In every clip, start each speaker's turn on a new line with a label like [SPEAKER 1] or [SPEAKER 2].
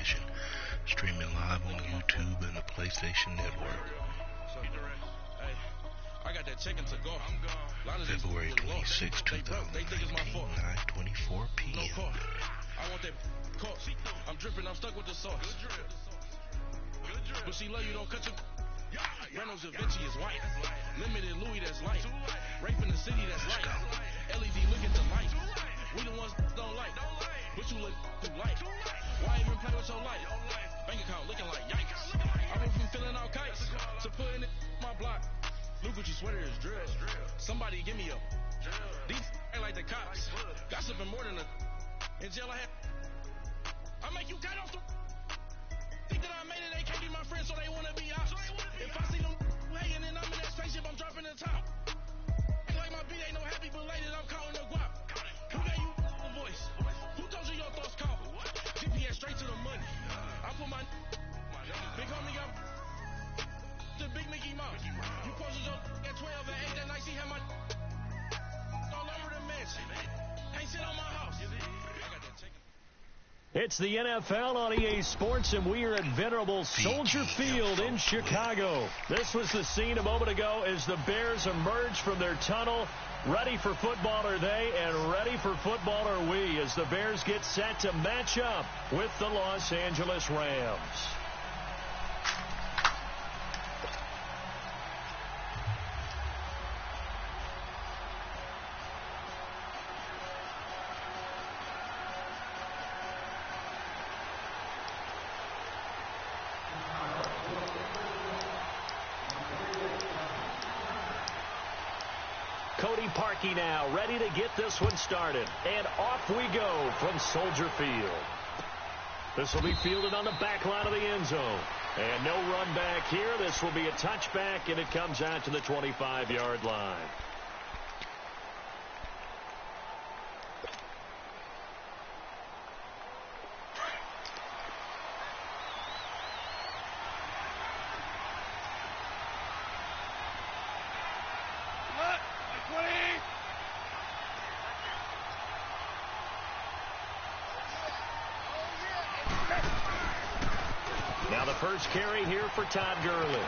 [SPEAKER 1] edition. Streaming live on YouTube and the PlayStation Network. February 26, 2019, 9:24 p.m.
[SPEAKER 2] I want that cost. I'm dripping, I'm stuck with the sauce. But she love you, don't cut your... Reynolds Da Vinci is white. Limited Louis, that's light. Rape in the city, that's light. LED, look at the light. We the ones don't like. But you look too light. Why even play with your life? Bank account looking like yikes. I went from filling out kites to putting it in my block. Look what you sweater is drill. Somebody give me a... These ain't like the cops. Gossiping more than a... In jail I had... I make you cut off the... Think that I made it, they can't be my friends, so they wanna be ops. If I see them hating and I'm in that spaceship, I'm dropping the top. Ain't like my beat ain't no happy belated, I'm counting the guap. Who gave you a voice? Who told you your thoughts count? GPS straight to the money. I put my big homie up the big Mickey Mouse. You posted your at 12 and 8 that night, she had my all over the mansion. Ain't sit on my house. I got that chicken.
[SPEAKER 3] It's the NFL on EA Sports, and we are at venerable Soldier Field in Chicago. This was the scene a moment ago as the Bears emerged from their tunnel. Ready for football are they, and ready for football are we, as the Bears get set to match up with the Los Angeles Rams. Parkey now, ready to get this one started. And off we go from Soldier Field. This will be fielded on the back line of the end zone. And no run back here. This will be a touchback, and it comes out to the 25-yard line. Now the first carry here for Todd Gurley.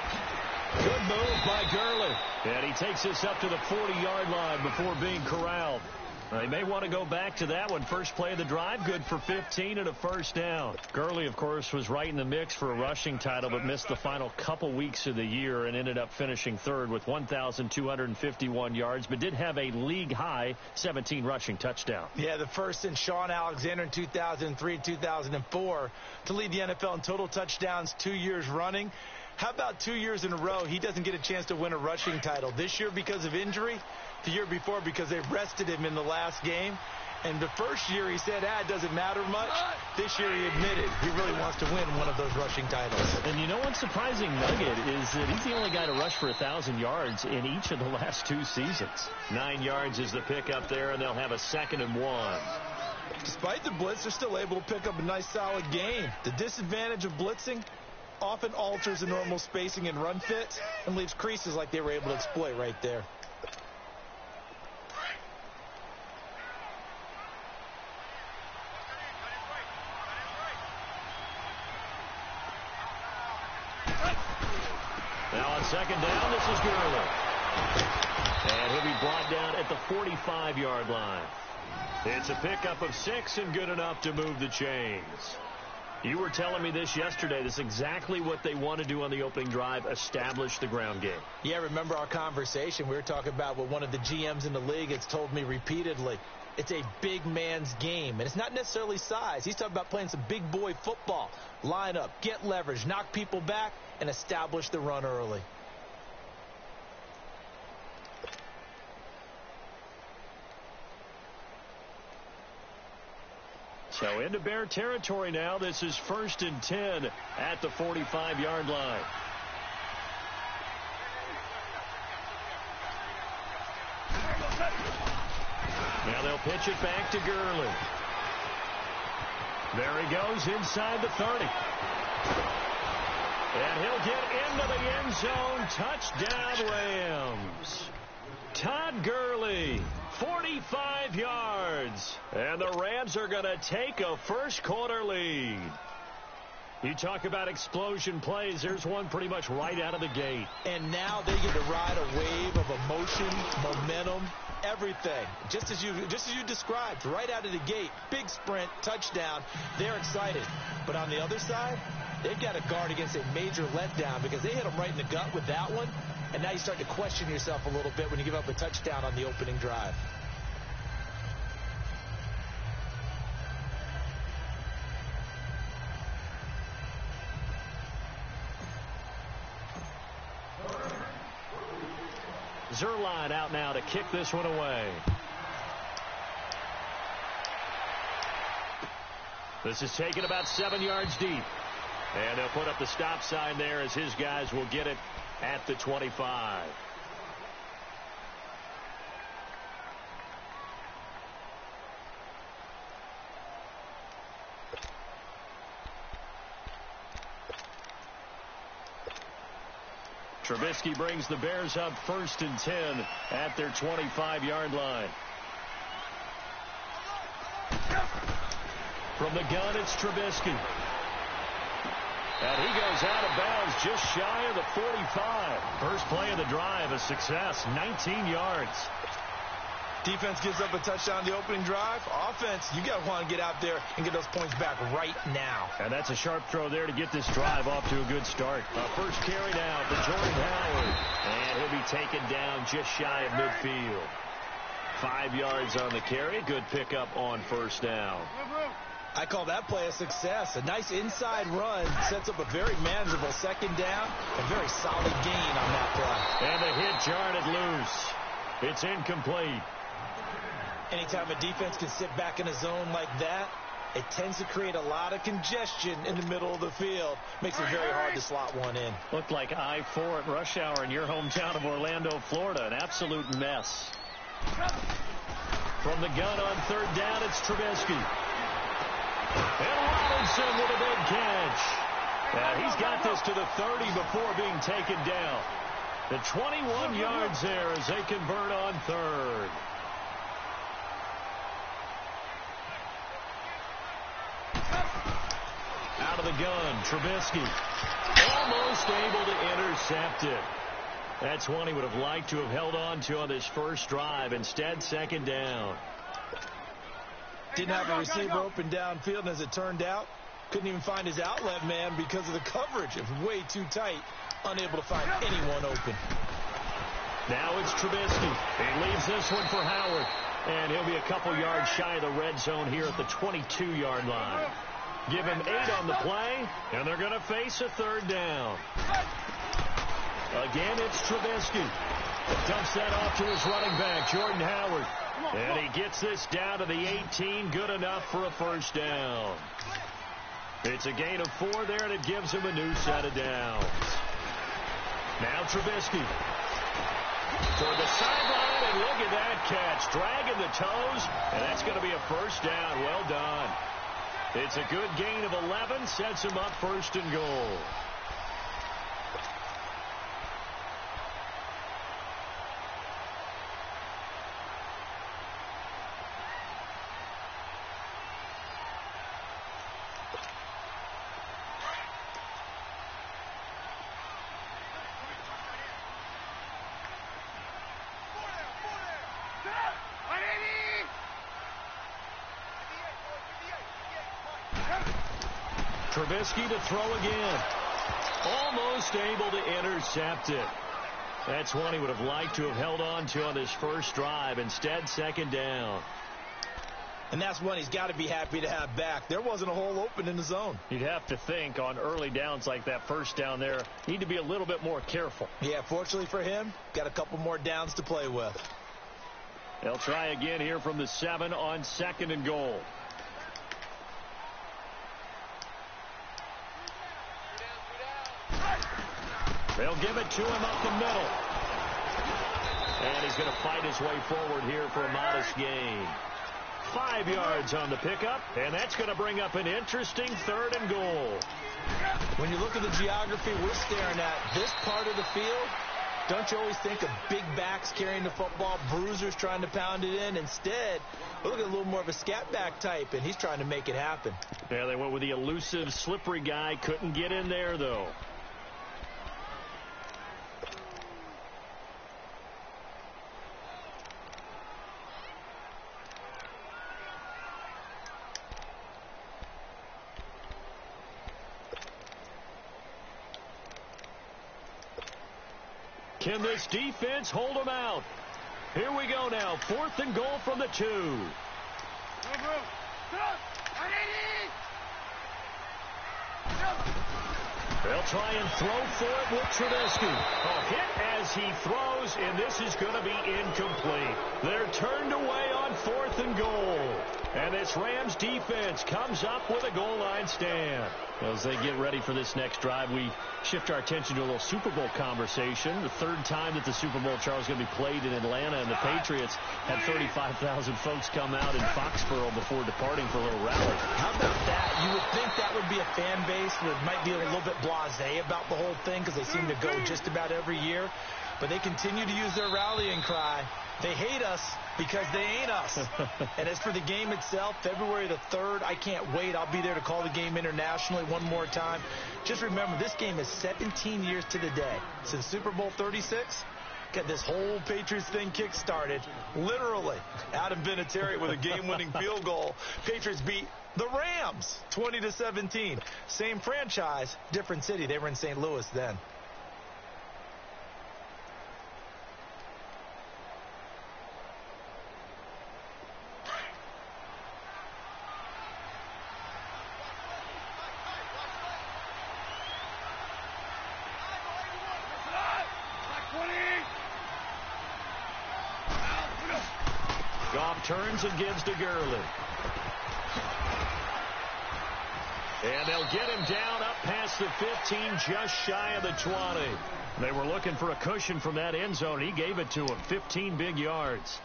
[SPEAKER 3] Good move by Gurley. And he takes this up to the 40-yard line before being corralled. They may want to go back to that one. First play of the drive, good for 15 and a first down. Gurley, of course, was right in the mix for a rushing title, but missed the final couple weeks of the year and ended up finishing third with 1,251 yards, but did have a league-high 17 rushing touchdowns.
[SPEAKER 4] Yeah, the first in Sean Alexander in 2003 2004 to lead the NFL in total touchdowns 2 years running. How about 2 years in a row he doesn't get a chance to win a rushing title? This year because of injury, the year before because they rested him in the last game. And the first year he said, it doesn't matter much. This year he admitted he really wants to win one of those rushing titles.
[SPEAKER 3] And you know what's surprising nugget is that he's the only guy to rush for 1,000 yards in each of the last two seasons. 9 yards is the pick up there, and they'll have a 2nd and 1.
[SPEAKER 4] Despite the blitz, they're still able to pick up a nice solid gain. The disadvantage of blitzing often alters the normal spacing and run fits and leaves creases like they were able to exploit right there.
[SPEAKER 3] Now on 2nd down, this is Gurley. And he'll be brought down at the 45-yard line. It's a pickup of 6 and good enough to move the chains. You were telling me this yesterday. This is exactly what they want to do on the opening drive, establish the ground game.
[SPEAKER 4] Yeah, remember our conversation? We were talking about what one of the GMs in the league has told me repeatedly. It's a big man's game, and it's not necessarily size. He's talking about playing some big boy football. Line up, get leverage, knock people back, and establish the run early.
[SPEAKER 3] So into Bear territory now. This is 1st and 10 at the 45-yard line. Now they'll pitch it back to Gurley. There he goes inside the 30. And he'll get into the end zone. Touchdown, Rams. Todd Gurley, 45 yards. And the Rams are going to take a first quarter lead. You talk about explosion plays. There's one pretty much right out of the gate.
[SPEAKER 4] And now they get to ride a wave of emotion, momentum, everything. Just as you described, right out of the gate. Big sprint, touchdown. They're excited. But on the other side, they've got to guard against a major letdown because they hit them right in the gut with that one. And now you start to question yourself a little bit when you give up a touchdown on the opening drive.
[SPEAKER 3] Zerline out now to kick this one away. This is taken about 7 yards deep. And they'll put up the stop sign there as his guys will get it at the 25. Trubisky brings the Bears up 1st and 10 at their 25-yard line. From the gun, it's Trubisky. And he goes out of bounds just shy of the 45. First play of the drive, a success, 19 yards.
[SPEAKER 4] Defense gives up a touchdown on the opening drive. Offense, you got to want to get out there and get those points back right now.
[SPEAKER 3] And that's a sharp throw there to get this drive off to a good start. First carry now for Jordan Howard. And he'll be taken down just shy of midfield. 5 yards on the carry. Good pickup on first down.
[SPEAKER 4] I call that play a success. A nice inside run sets up a very manageable second down. A very solid gain on that play.
[SPEAKER 3] And the hit jarred it loose. It's incomplete.
[SPEAKER 4] Anytime a defense can sit back in a zone like that, it tends to create a lot of congestion in the middle of the field. Makes it very hard to slot one in.
[SPEAKER 3] Looked like I-4 at rush hour in your hometown of Orlando, Florida. An absolute mess. From the gun on third down, it's Trubisky. And Robinson with a big catch. He's got this to the 30 before being taken down. The 21 yards there as they convert on third. Out of the gun, Trubisky. Almost able to intercept it. That's one he would have liked to have held on to on this first drive. Instead, second down.
[SPEAKER 4] Didn't have a receiver open downfield, and as it turned out, couldn't even find his outlet man because of the coverage. It was way too tight, unable to find anyone open.
[SPEAKER 3] Now it's Trubisky. He leaves this one for Howard, and he'll be a couple yards shy of the red zone here at the 22-yard line. Give him 8 on the play, and they're going to face a third down. Again, it's Trubisky. Dumps that off to his running back, Jordan Howard. And he gets this down to the 18, good enough for a first down. It's a gain of 4 there, and it gives him a new set of downs. Now Trubisky. Toward the sideline, and look at that catch. Dragging the toes, and that's going to be a first down. Well done. It's a good gain of 11, sets him up 1st and goal. Trubisky to throw again. Almost able to intercept it. That's one he would have liked to have held on to on this first drive. Instead, second down.
[SPEAKER 4] And that's one he's got to be happy to have back. There wasn't a hole open in the zone.
[SPEAKER 3] You'd have to think on early downs like that first down there, need to be a little bit more careful.
[SPEAKER 4] Yeah, fortunately for him, got a couple more downs to play with.
[SPEAKER 3] They'll try again here from the 7 on 2nd and goal. They'll give it to him up the middle. And he's going to fight his way forward here for a modest gain. 5 yards on the pickup, and that's going to bring up an interesting 3rd and goal.
[SPEAKER 4] When you look at the geography we're staring at, this part of the field Don't you always think of big backs carrying the football, bruisers trying to pound it in? Instead, look at a little more of a scat back type, and he's trying to make it happen.
[SPEAKER 3] Yeah, they went with the elusive, slippery guy. Couldn't get in there, though. Can this defense hold them out? Here we go now. 4th and goal from the 2. They'll try and throw for it with Trubisky. A hit as he throws, and this is going to be incomplete. They're turned away on 4th and goal. And this Rams defense comes up with a goal line stand. As they get ready for this next drive, we shift our attention to a little Super Bowl conversation. The 3rd time that the Super Bowl, Charles, is going to be played in Atlanta, and the Patriots had 35,000 folks come out in Foxborough before departing for a little rally.
[SPEAKER 4] How about that? You would think that would be a fan base that might be a little bit blasé about the whole thing because they seem to go just about every year. But they continue to use their rallying cry. They hate us because they ain't us. And as for the game itself, February the 3rd, I can't wait. I'll be there to call the game internationally one more time. Just remember, this game is 17 years to the day since Super Bowl 36. Got this whole Patriots thing kick-started, literally. Adam Vinatieri with a game-winning field goal. Patriots beat the Rams 20-17. Same franchise, different city. They were in St. Louis then.
[SPEAKER 3] Turns and gives to Gurley. And they'll get him down up past the 15, just shy of the 20. They were looking for a cushion from that end zone. He gave it to him, 15 big yards.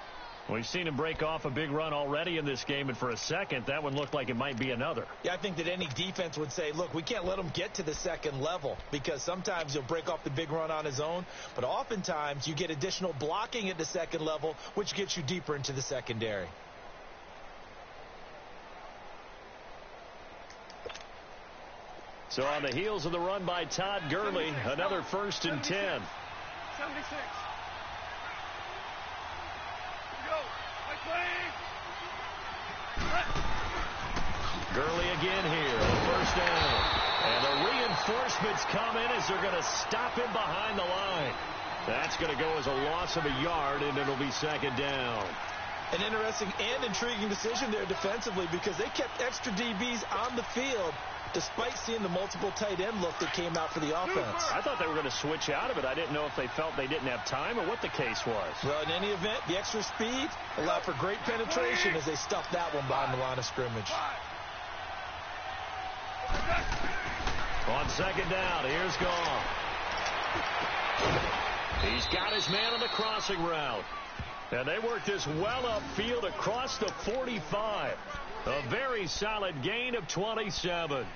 [SPEAKER 3] We've seen him break off a big run already in this game, and for a second, that one looked like it might be another.
[SPEAKER 4] Yeah, I think that any defense would say, look, we can't let him get to the second level because sometimes he'll break off the big run on his own, but oftentimes you get additional blocking at the second level, which gets you deeper into the secondary.
[SPEAKER 3] So on the heels of the run by Todd Gurley, another 1st and 10.
[SPEAKER 2] 76.
[SPEAKER 3] Gurley again here on 1st down. And the reinforcements come in as they're going to stop him behind the line. That's going to go as a loss of a yard, and it'll be 2nd down.
[SPEAKER 4] An interesting and intriguing decision there defensively because they kept extra DBs on the field despite seeing the multiple tight end look that came out for the offense.
[SPEAKER 3] I thought they were going to switch out of it. I didn't know if they felt they didn't have time or what the case was.
[SPEAKER 4] Well, in any event, the extra speed allowed for great penetration as they stuffed that one behind the line of scrimmage.
[SPEAKER 3] On 2nd down, here's Goff. He's got his man on the crossing route. And they worked this well upfield across the 45. A very solid gain of 27.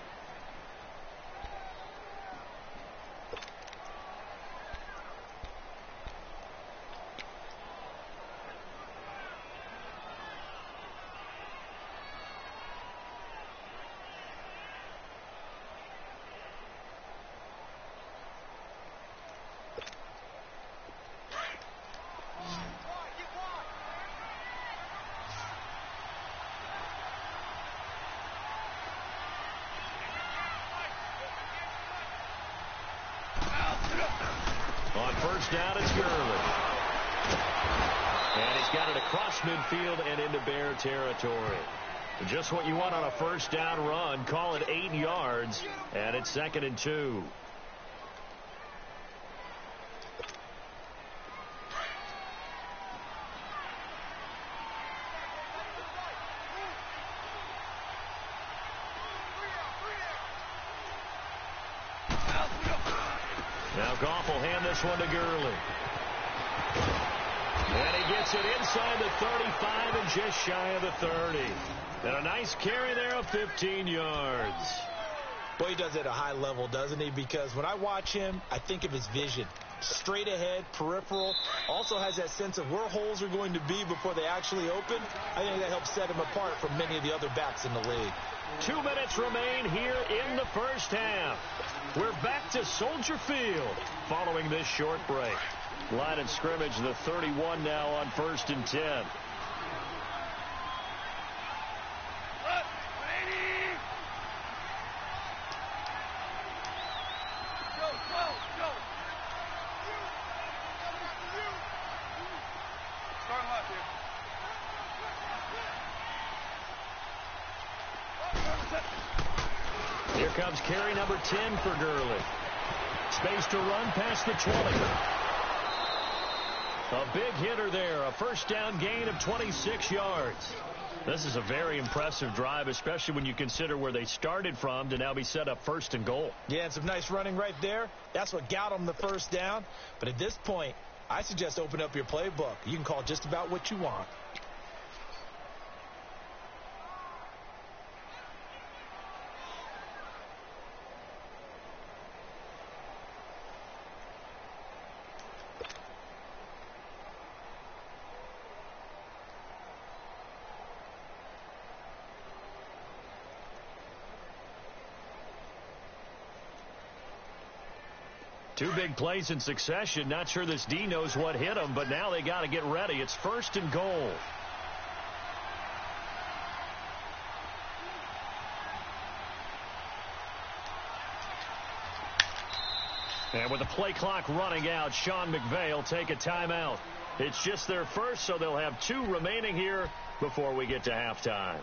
[SPEAKER 3] On 1st down, it's Gurley. And he's got it across midfield and into Bear territory. Just what you want on a 1st down run. Call it 8 yards, and it's 2nd and 2. Now Goff will hand this one to Gurley. And he gets it inside the 35 and just shy of the 30. And a nice carry there of 15 yards.
[SPEAKER 4] Boy, he does it at a high level, doesn't he? Because when I watch him, I think of his vision. straight ahead, peripheral. Also has that sense of where holes are going to be before they actually open. I think that helps set him apart from many of the other backs in the league.
[SPEAKER 3] 2 minutes remain here in the first half. We're back to Soldier Field following this short break. Line of scrimmage, the 31 now on 1st and 10. Here comes carry number 10 for Gurley. Space to run past the 20. A big hitter there. A first down gain of 26 yards. This is a very impressive drive, especially when you consider where they started from to now be set up 1st and goal.
[SPEAKER 4] Yeah, and some nice running right there. That's what got them the first down. But at this point, I suggest open up your playbook. You can call just about what you want.
[SPEAKER 3] Two big plays in succession. Not sure this D knows what hit him, but now they got to get ready. It's 1st and goal. And with the play clock running out, Sean McVay will take a timeout. It's just their first, so they'll have 2 remaining here before we get to halftime.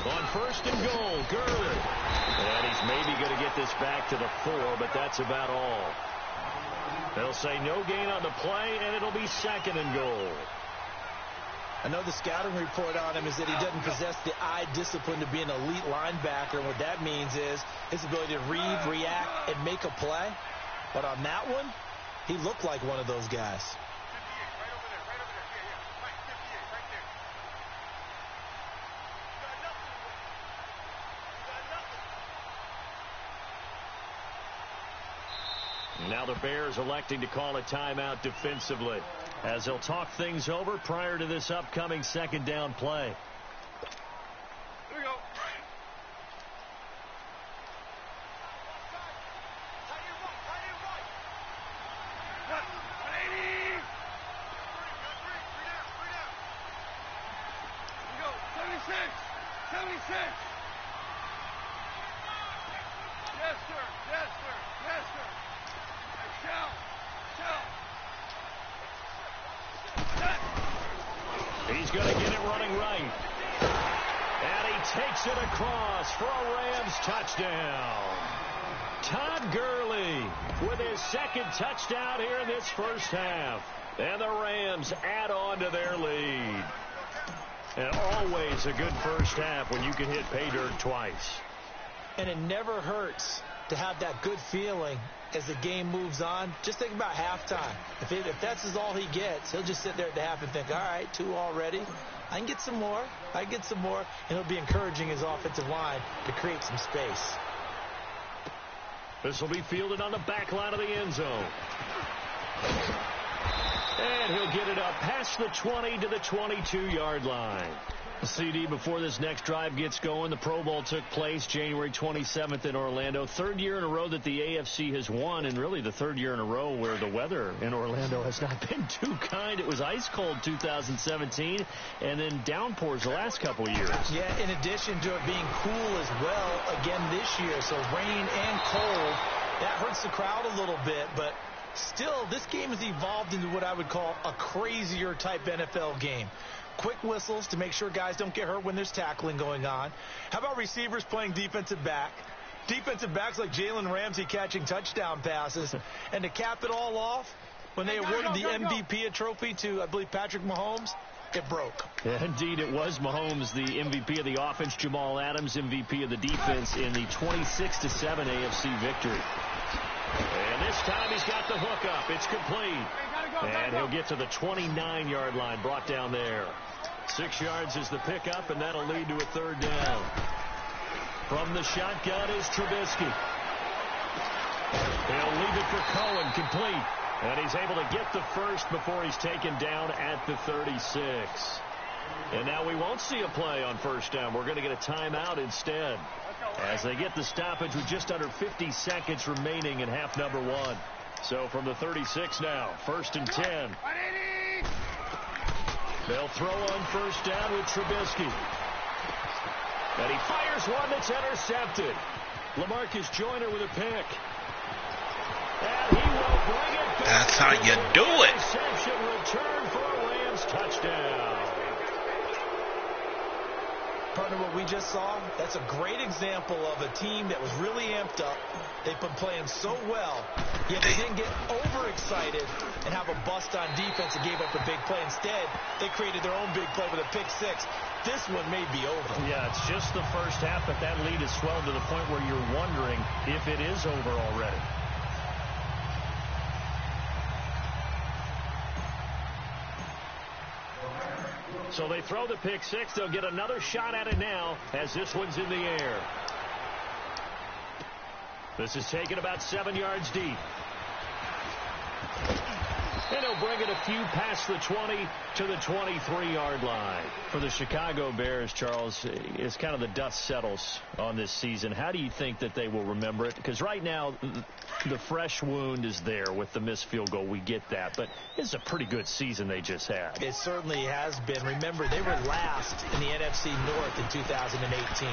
[SPEAKER 3] On 1st and goal, Gurley. And he's maybe going to get this back to the 4, but that's about all. They'll say no gain on the play, and it'll be 2nd and goal.
[SPEAKER 4] I know the scouting report on him is that he doesn't possess the eye discipline to be an elite linebacker. And what that means is his ability to read, react, and make a play. But on that one, he looked like one of those guys.
[SPEAKER 3] Now the Bears electing to call a timeout defensively as they'll talk things over prior to this upcoming 2nd down play.
[SPEAKER 2] Here we go. Yes, sir. Yes, sir. Yes, sir.
[SPEAKER 3] He's going to get it running right. And he takes it across for a Rams touchdown. Todd Gurley with his 2nd touchdown here in this first half. And the Rams add on to their lead. And always a good first half when you can hit pay dirt twice.
[SPEAKER 4] And it never hurts to have that good feeling as the game moves on. Just think about halftime. If that's all he gets, he'll just sit there at the half and think, all right, 2 already. I can get some more. I can get some more. And he'll be encouraging his offensive line to create some space.
[SPEAKER 3] This will be fielded on the back line of the end zone. And he'll get it up past the 20 to the 22-yard line. CD, before this next drive gets going, the Pro Bowl took place January 27th in Orlando. 3rd year in a row that the AFC has won, and really the 3rd year in a row where the weather in Orlando has not been too kind. It was ice cold 2017, and then downpours the last couple of years.
[SPEAKER 4] Yeah, in addition to it being cool as well again this year, so rain and cold, that hurts the crowd a little bit, but still, this game has evolved into what I would call a crazier type NFL game. Quick whistles to make sure guys don't get hurt when there's tackling going on. How about receivers playing defensive back? Defensive backs like Jalen Ramsey catching touchdown passes. And to cap it all off, When they awarded the MVP trophy to, I believe, Patrick Mahomes, it broke.
[SPEAKER 3] Yeah, indeed, it was Mahomes, the MVP of the offense. Jamal Adams, MVP of the defense in the 26-7 AFC victory. And this time he's got the hook up. It's complete. And he'll get to the 29-yard line, brought down there. 6 yards is the pickup, and that'll lead to a third down. From the shotgun is Trubisky. He'll leave it for Cohen, complete. And he's able to get the first before he's taken down at the 36. And now we won't see a play on first down. We're going to get a timeout instead, as they get the stoppage with just under 50 seconds remaining in half number 1. So from the 36 now, 1st and 10. They'll throw on first down with Trubisky. And he fires one that's intercepted. LaMarcus Joyner with a pick. And he will bring it back.
[SPEAKER 1] That's how you do it.
[SPEAKER 3] Reception return for a Rams touchdown.
[SPEAKER 4] Partner, what we just saw, that's a great example of a team that was really amped up. They've been playing so well, yet they didn't get overexcited and have a bust on defense and gave up a big play. Instead, they created their own big play with a pick 6. This one may be over.
[SPEAKER 3] Yeah, it's just the first half, but that lead has swelled to the point where you're wondering if it is over already. So they throw the pick 6. They'll get another shot at it now as this one's in the air. This is taken about 7 yards deep. And he'll bring it a few past the 20 to the 23-yard line. For the Chicago Bears, Charles, it's kind of the dust settles on this season. How do you think that they will remember it? Because right now, the fresh wound is there with the missed field goal. We get that. But it's a pretty good season they just had.
[SPEAKER 4] It certainly has been. Remember, they were last in the NFC North in 2018.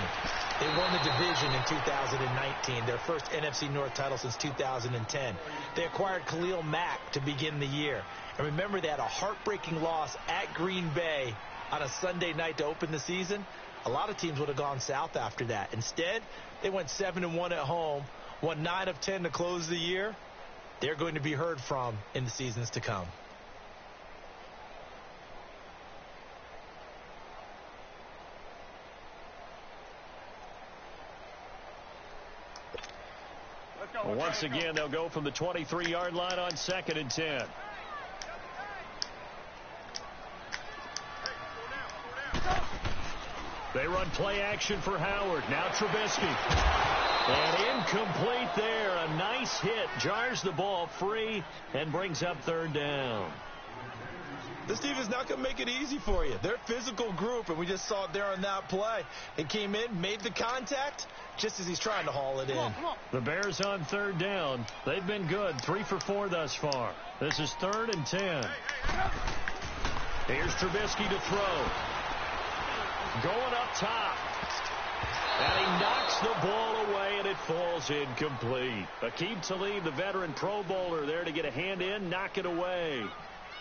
[SPEAKER 4] They won the division in 2019, their first NFC North title since 2010. They acquired Khalil Mack to begin the year. And remember, they had a heartbreaking loss at Green Bay on a Sunday night to open the season. A lot of teams would have gone south after that. Instead, they went 7-1 at home, won 9 of 10 to close the year. They're going to be heard from in the seasons to come.
[SPEAKER 3] Well, once again, they'll go from the 23-yard line on 2nd and 10. They run play action for Howard. Now Trubisky. And incomplete there. A nice hit. Jars the ball free and brings up 3rd down.
[SPEAKER 4] This team is not going to make it easy for you. They're a physical group, and we just saw it there on that play. It came in, made the contact, just as he's trying to haul it in.
[SPEAKER 3] The Bears on 3rd down. They've been good. 3 for 4 thus far. This is 3rd and 10. Here's Trubisky to throw. Going up top. And he knocks the ball away, and it falls incomplete. Aqib Talib, the veteran Pro Bowler, there to get a hand in, knock it away.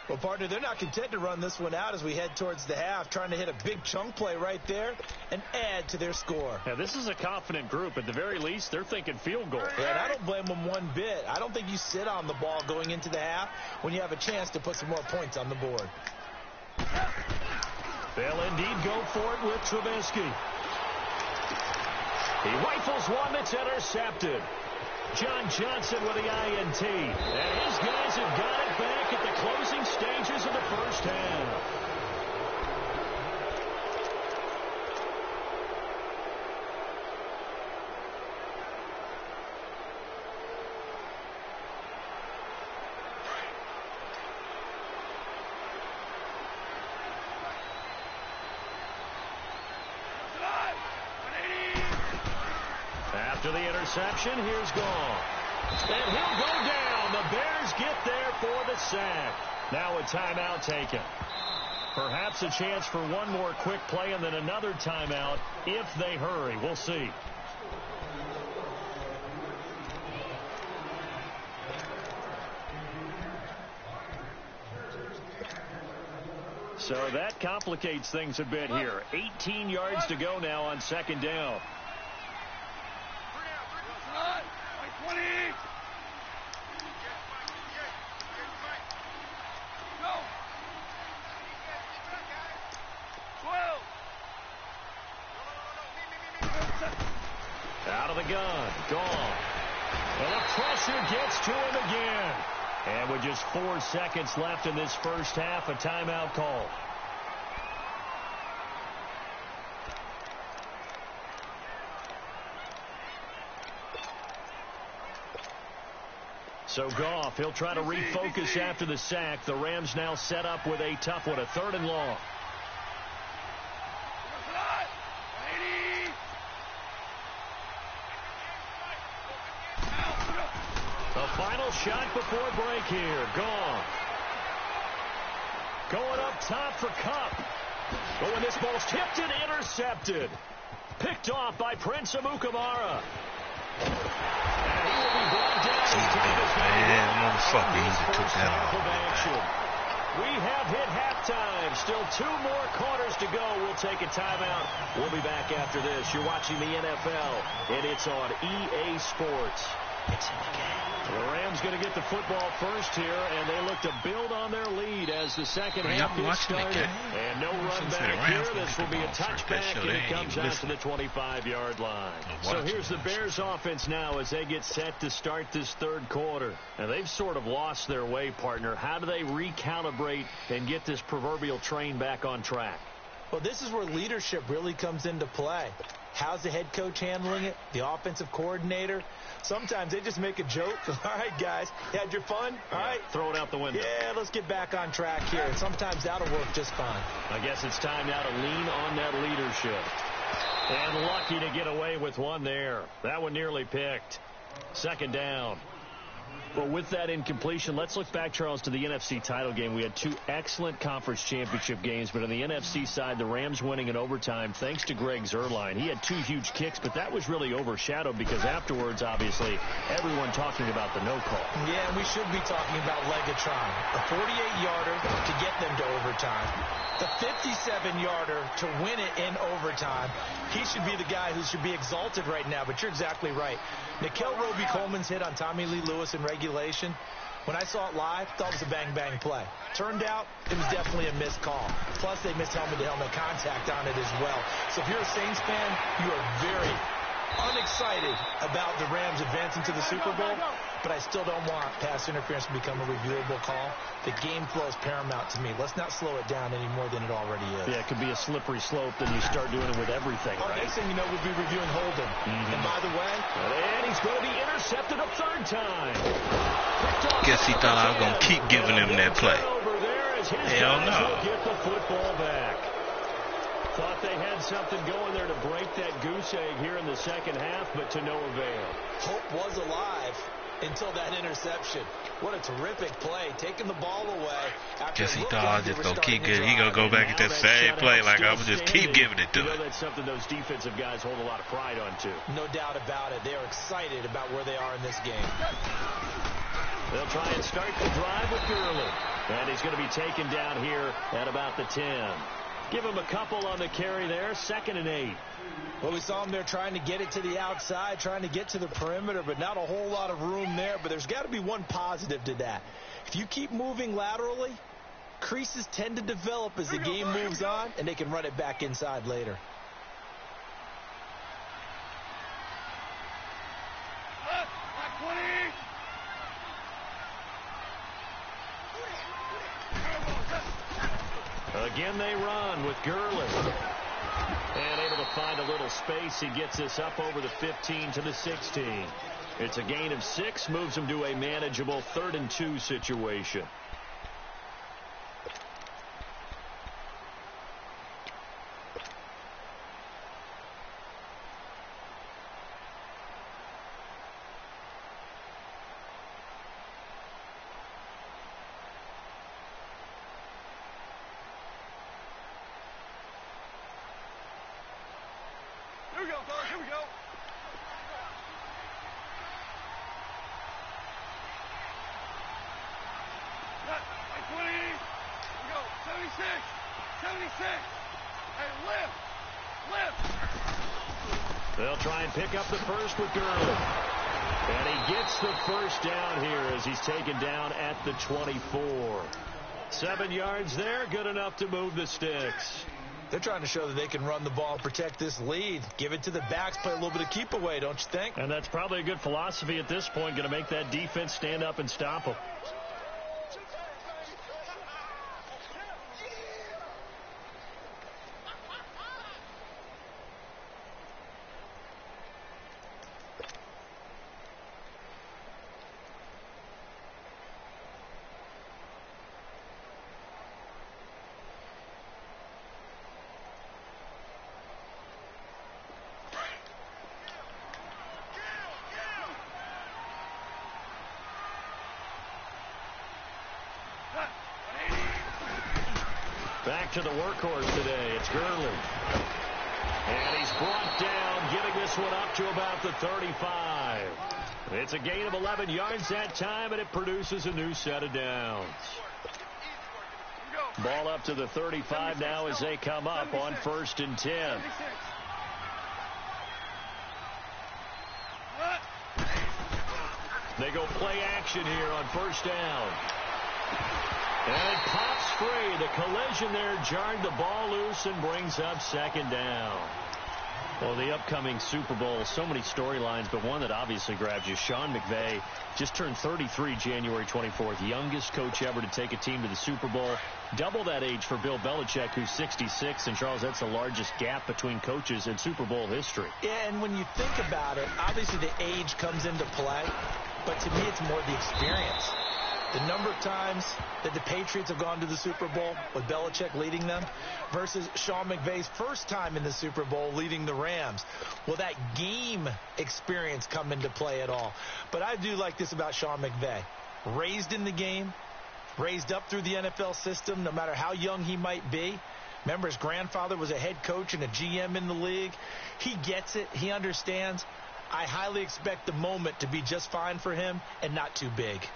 [SPEAKER 4] Well, partner, they're not content to run this one out as we head towards the half, trying to hit a big chunk play right there and add to their score.
[SPEAKER 3] Now, this is a confident group. At the very least, they're thinking field goal.
[SPEAKER 4] Yeah, and I don't blame them one bit. I don't think you sit on the ball going into the half when you have a chance to put some more points on the board.
[SPEAKER 3] They'll indeed go for it with Trubisky. He rifles one that's intercepted. John Johnson with the INT. And his guys have got it back at the closing stages of the first half. After the interception, here's Gall. And he'll go down. The Bears get there for the sack. Now a timeout taken. Perhaps a chance for one more quick play and then another timeout if they hurry. We'll see. So that complicates things a bit here. 18 yards to go now on 2nd down. gun. Gone. And the pressure gets to him again. And with just 4 seconds left in this first half, a timeout call. So Goff, he'll try to refocus after the sack. The Rams now set up with a tough one, a 3rd and long. The final shot before break here. Goff. Going up top for Kupp. Oh, and this ball's tipped and intercepted. Picked off by Prince Amukamara.
[SPEAKER 1] Man, motherfucker, he took that off.
[SPEAKER 3] We have hit halftime. Still 2 more quarters to go. We'll take a timeout. We'll be back after this. You're watching the NFL, and it's on EA Sports. It's in the game. The Rams going to get the football first here, and they look to build on their lead as the second half gets started. And no run back here. This will be a touchback, and it comes out to the 25-yard line. So here's the Bears offense now as they get set to start this 3rd quarter. And they've sort of lost their way, partner. How do they recalibrate and get this proverbial train back on track?
[SPEAKER 4] Well, this is where leadership really comes into play. How's the head coach handling it? The offensive coordinator? Sometimes they just make a joke. All right, guys, you had your fun? All right.
[SPEAKER 3] Throw it out the window.
[SPEAKER 4] Yeah, let's get back on track here. And sometimes that'll work just fine.
[SPEAKER 3] I guess it's time now to lean on that leadership. And lucky to get away with one there. That one nearly picked. 2nd down. Well, with that incompletion, let's look back, Charles, to the NFC title game. We had 2 excellent conference championship games, but on the NFC side, the Rams winning in overtime thanks to Greg Zuerlein. He had 2 huge kicks, but that was really overshadowed because afterwards, obviously, everyone talking about the no call.
[SPEAKER 4] Yeah, and we should be talking about Legatron. A 48-yarder to get them to overtime. The 57-yarder to win it in overtime. He should be the guy who should be exalted right now, but you're exactly right. Nickel Roby-Coleman's hit on Tommy Lee Lewis in regulation. When I saw it live, thought it was a bang-bang play. Turned out, it was definitely a missed call. Plus, they missed helmet-to-helmet contact on it as well. So if you're a Saints fan, you are very unexcited about the Rams advancing to the Super Bowl, but I still don't want pass interference to become a reviewable call. The game flow is paramount to me. Let's not slow it down any more than it already is.
[SPEAKER 3] Yeah, it could be a slippery slope, then you start doing it with everything, right?
[SPEAKER 4] Next thing you know, we'll be reviewing holding. And by the way,
[SPEAKER 3] and he's going to be intercepted a 3rd time.
[SPEAKER 1] Guess he thought I was going to keep giving him that play. Hell no.
[SPEAKER 3] Get the football back. Thought they had something going there to break that goose egg here in the second half, but to no avail.
[SPEAKER 4] Hope was alive until that interception. What a terrific play, taking the ball away.
[SPEAKER 1] Guess he thought I was just going to keep it. He going to go back at that same play like I would just keep giving it to him.
[SPEAKER 3] You know, that's something those defensive guys hold a lot of pride on, too.
[SPEAKER 4] No doubt about it. They are excited about where they are in this game.
[SPEAKER 3] They'll try and start the drive with Gurley. And he's going to be taken down here at about the 10. Give him a couple on the carry there. 2nd and 8.
[SPEAKER 4] Well, we saw him there trying to get it to the outside, trying to get to the perimeter, but not a whole lot of room there. But there's got to be one positive to that. If you keep moving laterally, creases tend to develop as the game moves on, and they can run it back inside later.
[SPEAKER 3] Again, they run with Gurley. And able to find a little space. He gets this up over the 15 to the 16. It's a gain of 6, moves him to a manageable 3rd and 2 situation. They'll try and pick up the first with Gurley. And he gets the first down here as he's taken down at the 24. 7 yards there, good enough to move the sticks.
[SPEAKER 4] They're trying to show that they can run the ball and protect this lead. Give it to the backs, play a little bit of keep away, don't you think?
[SPEAKER 3] And that's probably a good philosophy at this point, going to make that defense stand up and stop them. Back to the workhorse today. It's Gurley. And he's brought down, giving this one up to about the 35. It's a gain of 11 yards that time, and it produces a new set of downs. Ball up to the 35 now as they come up on 1st and 10. They go play action here on 1st down. And it pops free. The collision there jarred the ball loose and brings up 2nd down. Well, the upcoming Super Bowl, so many storylines, but one that obviously grabs you. Sean McVay just turned 33 January 24th. Youngest coach ever to take a team to the Super Bowl. Double that age for Bill Belichick, who's 66. And, Charles, that's the largest gap between coaches in Super Bowl history.
[SPEAKER 4] Yeah, and when you think about it, obviously the age comes into play. But to me, it's more the experience. The number of times that the Patriots have gone to the Super Bowl with Belichick leading them versus Sean McVay's first time in the Super Bowl leading the Rams. Will that game experience come into play at all? But I do like this about Sean McVay. Raised in the game, raised up through the NFL system, no matter how young he might be. Remember, his grandfather was a head coach and a GM in the league. He gets it. He understands. I highly expect the moment to be just fine for him and not too big.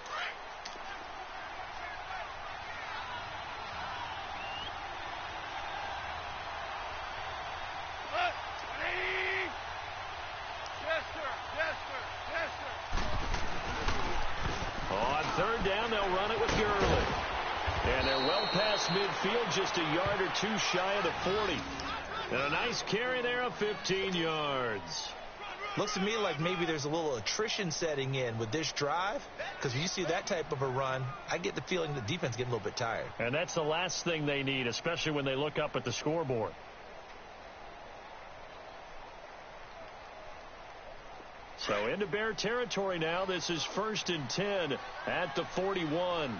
[SPEAKER 3] On 3rd down, they'll run it with Gurley. And they're well past midfield, just a yard or two shy of the 40. And a nice carry there of 15 yards.
[SPEAKER 4] Looks to me like maybe there's a little attrition setting in with this drive, because when you see that type of a run, I get the feeling the defense getting a little bit tired.
[SPEAKER 3] And that's the last thing they need, especially when they look up at the scoreboard. So into Bear territory now. This is 1st and 10 at the 41.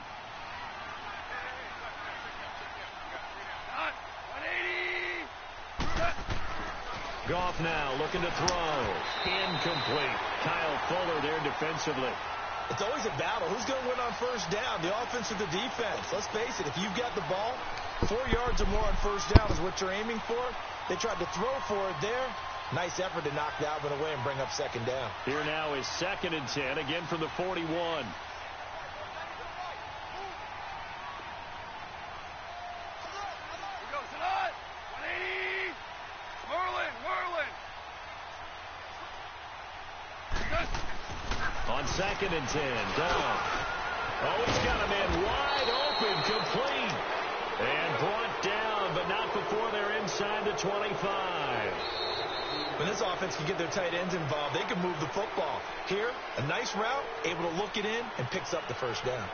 [SPEAKER 3] Goff now looking to throw. Incomplete. Kyle Fuller there defensively.
[SPEAKER 4] It's always a battle. Who's going to win on 1st down, the offense or the defense? Let's face it, if you've got the ball, 4 yards or more on 1st down is what you're aiming for. They tried to throw for it there. Nice effort to knock that one away and bring up 2nd down.
[SPEAKER 3] Here now is 2nd and 10, again from the 41. On 2nd and 10, down. Oh, he's got a man wide open, complete. And brought down, but not before they're inside the 25.
[SPEAKER 4] When this offense can get their tight ends involved, they can move the football. Here, a nice route, able to look it in, and picks up the 1st down.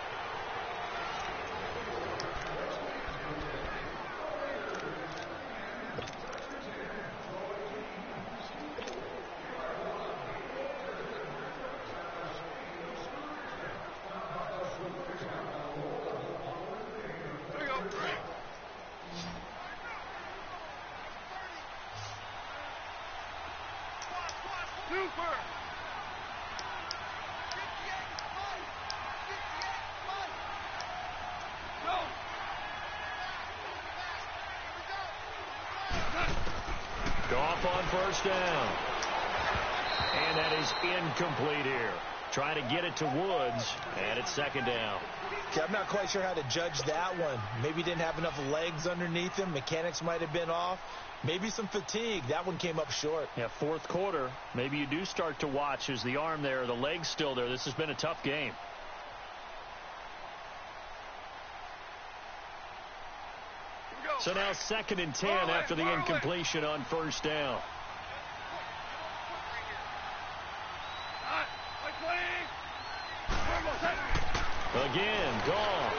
[SPEAKER 3] Goff on 1st down. And that is incomplete here. Trying to get it to Woods, and it's 2nd down.
[SPEAKER 4] Okay, I'm not quite sure how to judge that one. Maybe he didn't have enough legs underneath him. Mechanics might have been off. Maybe some fatigue. That one came up short.
[SPEAKER 3] Yeah, 4th quarter. Maybe you do start to watch. Is the arm there, the leg's still there? This has been a tough game.
[SPEAKER 2] Here we go.
[SPEAKER 3] So now 2nd and 10 after the incompletion on first down. Again, Goff.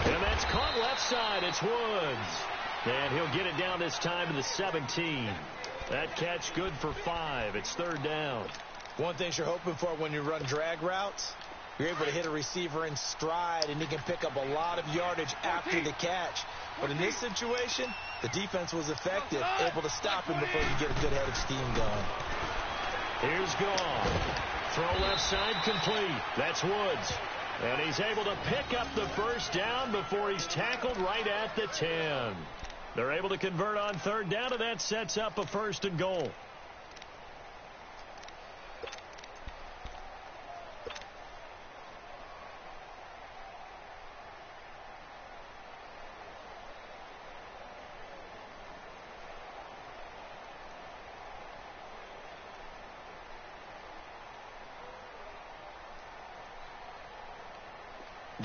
[SPEAKER 3] And that's caught left side. It's Woods. And he'll get it down this time to the 17. That catch good for 5. It's 3rd down.
[SPEAKER 4] One thing you're hoping for when you run drag routes, you're able to hit a receiver in stride, and he can pick up a lot of yardage after the catch. But in this situation, the defense was effective, able to stop him before you get a good head of steam going.
[SPEAKER 3] Here's Goff. Throw left side complete. That's Woods. And he's able to pick up the first down before he's tackled right at the 10. They're able to convert on 3rd down, and that sets up a 1st and goal.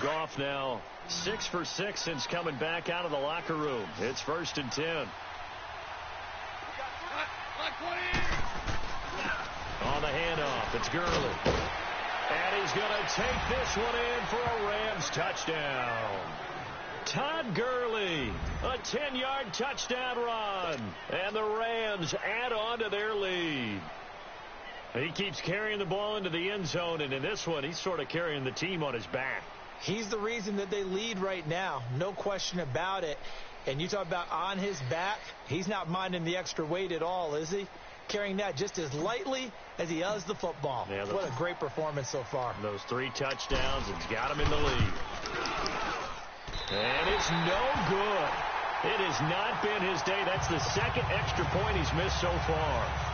[SPEAKER 3] Goff now 6 for 6 since coming back out of the locker room. It's 1st and 10. On the handoff, it's Gurley. And he's going to take this one in for a Rams touchdown. Todd Gurley, a 10-yard touchdown run. And the Rams add on to their lead. He keeps carrying the ball into the end zone, and in this one, he's sort of carrying the team on his back.
[SPEAKER 4] He's the reason that they lead right now. No question about it. And you talk about on his back, he's not minding the extra weight at all, is he? Carrying that just as lightly as he does the football. Yeah, what a great performance so far.
[SPEAKER 3] Those 3 touchdowns, it's got him in the lead. And it's no good. It has not been his day. That's the 2nd extra point he's missed so far.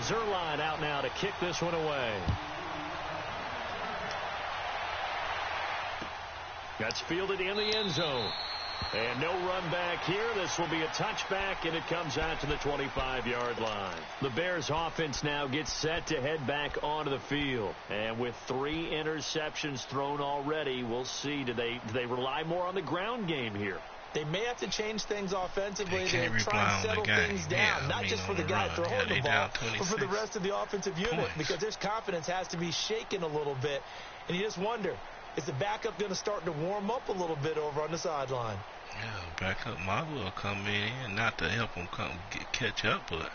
[SPEAKER 3] Zerline out now to kick this one away. That's fielded in the end zone. And no run back here. This will be a touchback, and it comes out to the 25-yard line. The Bears offense now gets set to head back onto the field. And with 3 interceptions thrown already, we'll see. Do they rely more on the ground game here?
[SPEAKER 4] They may have to change things offensively to try and settle things down. Not just for the guy throwing the ball, but for the rest of the offensive unit. Because his confidence has to be shaken a little bit. And you just wonder, is the backup going to start to warm up a little bit over on the sideline?
[SPEAKER 1] Yeah, backup might well come in, not to help him catch up, but...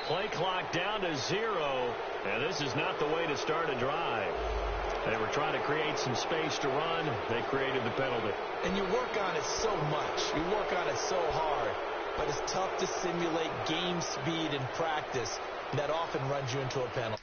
[SPEAKER 3] Play clock down to 0, and this is not the way to start a drive. They were trying to create some space to run. They created the penalty.
[SPEAKER 4] And you work on it so much. You work on it so hard. But it's tough to simulate game speed in practice. That often runs you into a penalty.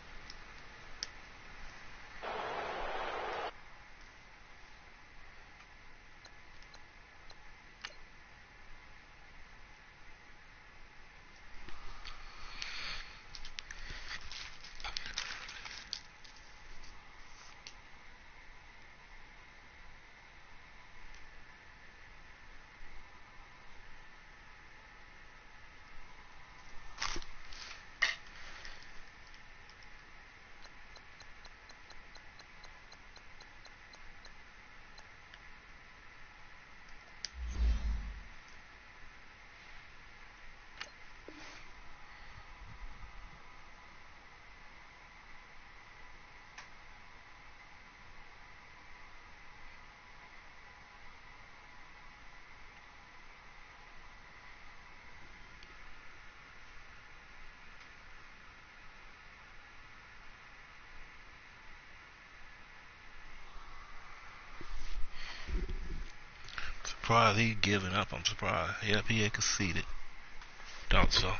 [SPEAKER 1] Surprised he giving up. I'm surprised. Yep, he had conceded. Thought so.